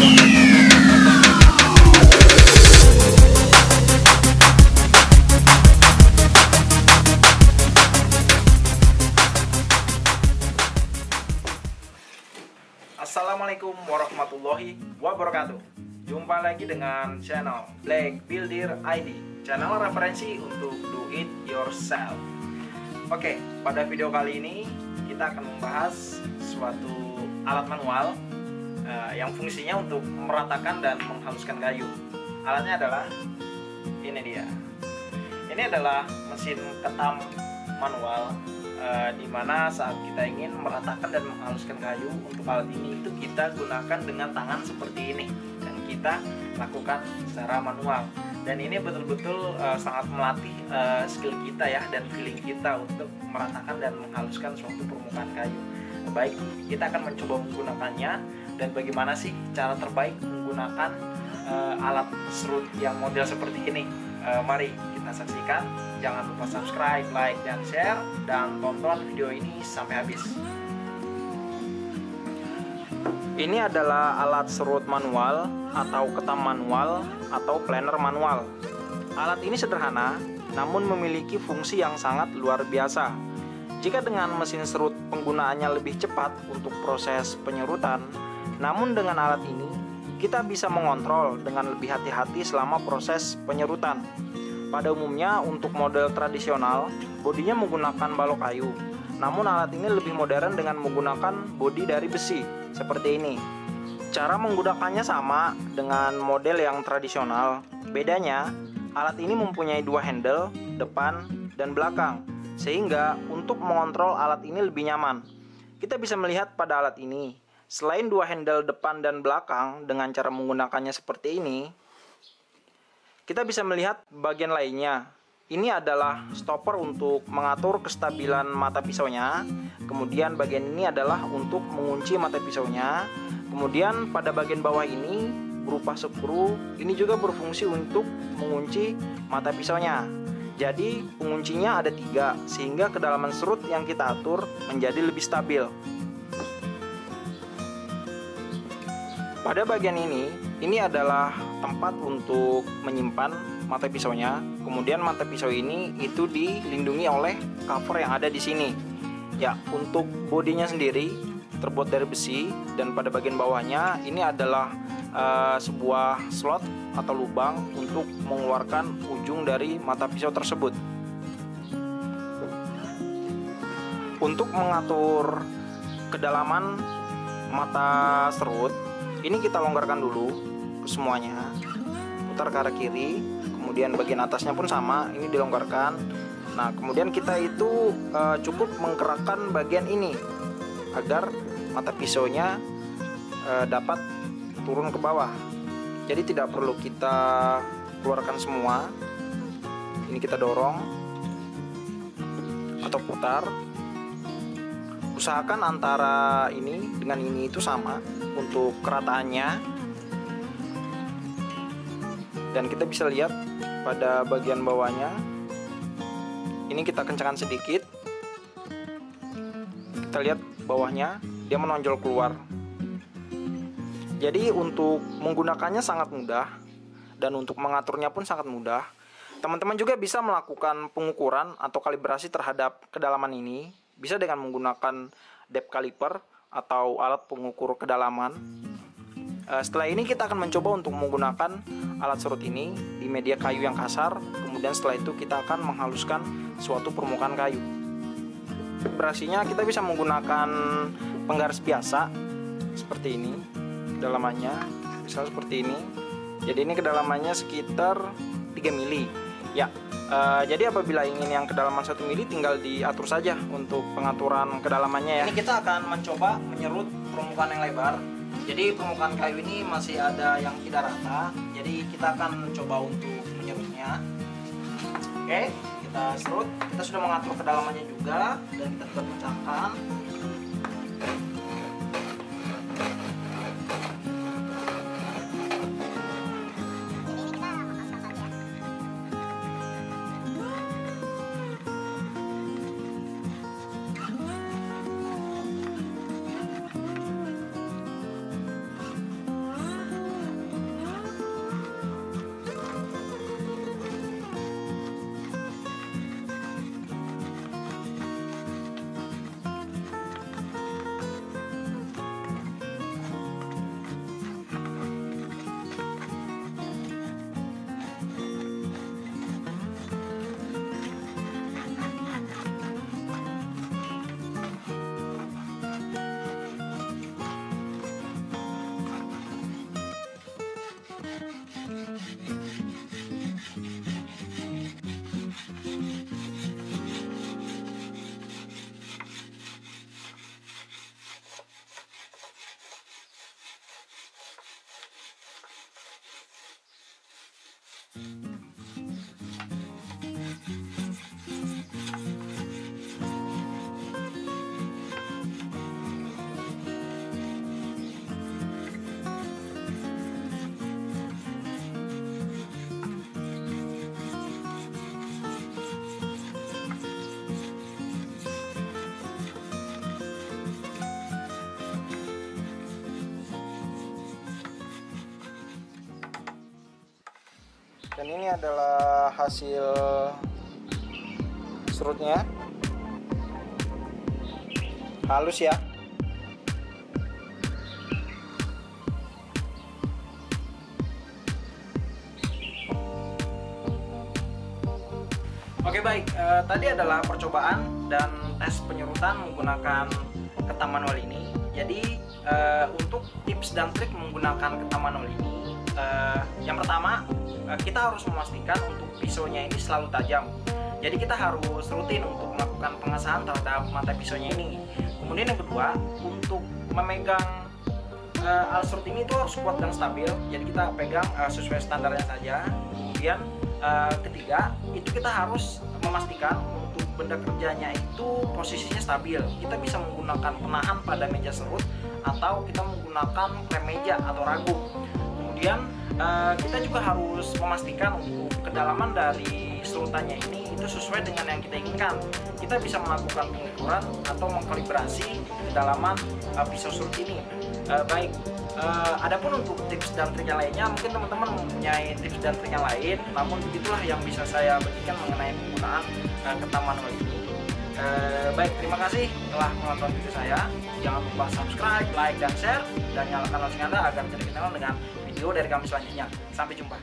Assalamualaikum warahmatullahi wabarakatuh. Jumpa lagi dengan channel Black Builder ID, channel referensi untuk do it yourself. Oke, pada video kali ini kita akan membahas suatu alat manual yang fungsinya untuk meratakan dan menghaluskan kayu. Alatnya adalah ini dia. Ini adalah mesin ketam manual, di mana saat kita ingin meratakan dan menghaluskan kayu, untuk alat ini itu kita gunakan dengan tangan seperti ini dan kita lakukan secara manual. Dan ini betul-betul sangat melatih skill kita ya, dan feeling kita untuk meratakan dan menghaluskan suatu permukaan kayu. Baik, kita akan mencoba menggunakannya dan bagaimana sih cara terbaik menggunakan alat serut yang model seperti ini. Mari kita saksikan. Jangan lupa subscribe, like, dan share, dan tonton video ini sampai habis. Ini adalah alat serut manual atau ketam manual atau planer manual. Alat ini sederhana namun memiliki fungsi yang sangat luar biasa. Jika dengan mesin serut penggunaannya lebih cepat untuk proses penyerutan, namun dengan alat ini kita bisa mengontrol dengan lebih hati-hati selama proses penyerutan. Pada umumnya untuk model tradisional, bodinya menggunakan balok kayu. Namun alat ini lebih modern dengan menggunakan bodi dari besi, seperti ini. Cara menggunakannya sama dengan model yang tradisional. Bedanya, alat ini mempunyai dua handle, depan dan belakang. Sehingga untuk mengontrol alat ini lebih nyaman. Kita bisa melihat pada alat ini, selain dua handle depan dan belakang dengan cara menggunakannya seperti ini, kita bisa melihat bagian lainnya. Ini adalah stopper untuk mengatur kestabilan mata pisaunya. Kemudian bagian ini adalah untuk mengunci mata pisaunya. Kemudian pada bagian bawah ini berupa skru. Ini juga berfungsi untuk mengunci mata pisaunya. Jadi penguncinya ada 3, sehingga kedalaman serut yang kita atur menjadi lebih stabil. Pada bagian ini adalah tempat untuk menyimpan mata pisaunya. Kemudian mata pisau ini itu dilindungi oleh cover yang ada di sini. Ya, untuk bodinya sendiri terbuat dari besi, dan pada bagian bawahnya ini adalah sebuah slot atau lubang untuk mengeluarkan ujung dari mata pisau tersebut. Untuk mengatur kedalaman mata serut, ini kita longgarkan dulu semuanya, putar ke arah kiri, kemudian bagian atasnya pun sama, ini dilonggarkan. Nah, kemudian kita itu cukup menggerakkan bagian ini agar mata pisaunya dapat turun ke bawah. Jadi tidak perlu kita keluarkan semua. Ini kita dorong atau putar. Usahakan antara ini dengan ini itu sama untuk kerataannya. Dan kita bisa lihat pada bagian bawahnya, ini kita kencangkan sedikit. Kita lihat bawahnya, dia menonjol keluar. Jadi untuk menggunakannya sangat mudah, dan untuk mengaturnya pun sangat mudah. Teman-teman juga bisa melakukan pengukuran atau kalibrasi terhadap kedalaman ini, bisa dengan menggunakan depth caliper atau alat pengukur kedalaman. Setelah ini kita akan mencoba untuk menggunakan alat serut ini di media kayu yang kasar. Kemudian setelah itu kita akan menghaluskan suatu permukaan kayu. Kalibrasinya kita bisa menggunakan penggaris biasa seperti ini. Kedalamannya misalnya seperti ini. Jadi ini kedalamannya sekitar 3 mili. Ya, jadi apabila ingin yang kedalaman 1 mili tinggal diatur saja untuk pengaturan kedalamannya ya. Ini kita akan mencoba menyerut permukaan yang lebar. Jadi permukaan kayu ini masih ada yang tidak rata. Jadi kita akan mencoba untuk menyerutnya. Oke, kita serut. Kita sudah mengatur kedalamannya juga, dan kita sudah pecahkan. Dan ini adalah hasil serutnya, halus ya. Oke baik, tadi adalah percobaan dan tes penyerutan menggunakan ketam manual ini. Jadi untuk tips dan trik menggunakan ketam manual ini, yang pertama kita harus memastikan untuk pisaunya ini selalu tajam. Jadi kita harus rutin untuk melakukan pengasahan terhadap mata pisaunya ini. Kemudian yang kedua, untuk memegang alat serut ini itu harus kuat dan stabil. Jadi kita pegang sesuai standarnya saja. Kemudian ketiga, itu kita harus memastikan untuk benda kerjanya itu posisinya stabil. Kita bisa menggunakan penahan pada meja serut atau kita menggunakan rem meja atau ragu. Kemudian kita juga harus memastikan untuk kedalaman dari serutannya ini itu sesuai dengan yang kita inginkan. Kita bisa melakukan pengukuran atau mengkalibrasi kedalaman pisau serut ini. Baik, adapun untuk tips dan trik yang lainnya, mungkin teman-teman mempunyai tips dan trik yang lain, namun begitulah yang bisa saya bagikan mengenai penggunaan ketam manual ini. Baik, terima kasih telah menonton video saya. Jangan lupa subscribe, like, dan share, dan nyalakan lonceng Anda agar tidak ketinggalan dengan video dari kami selanjutnya. Sampai jumpa.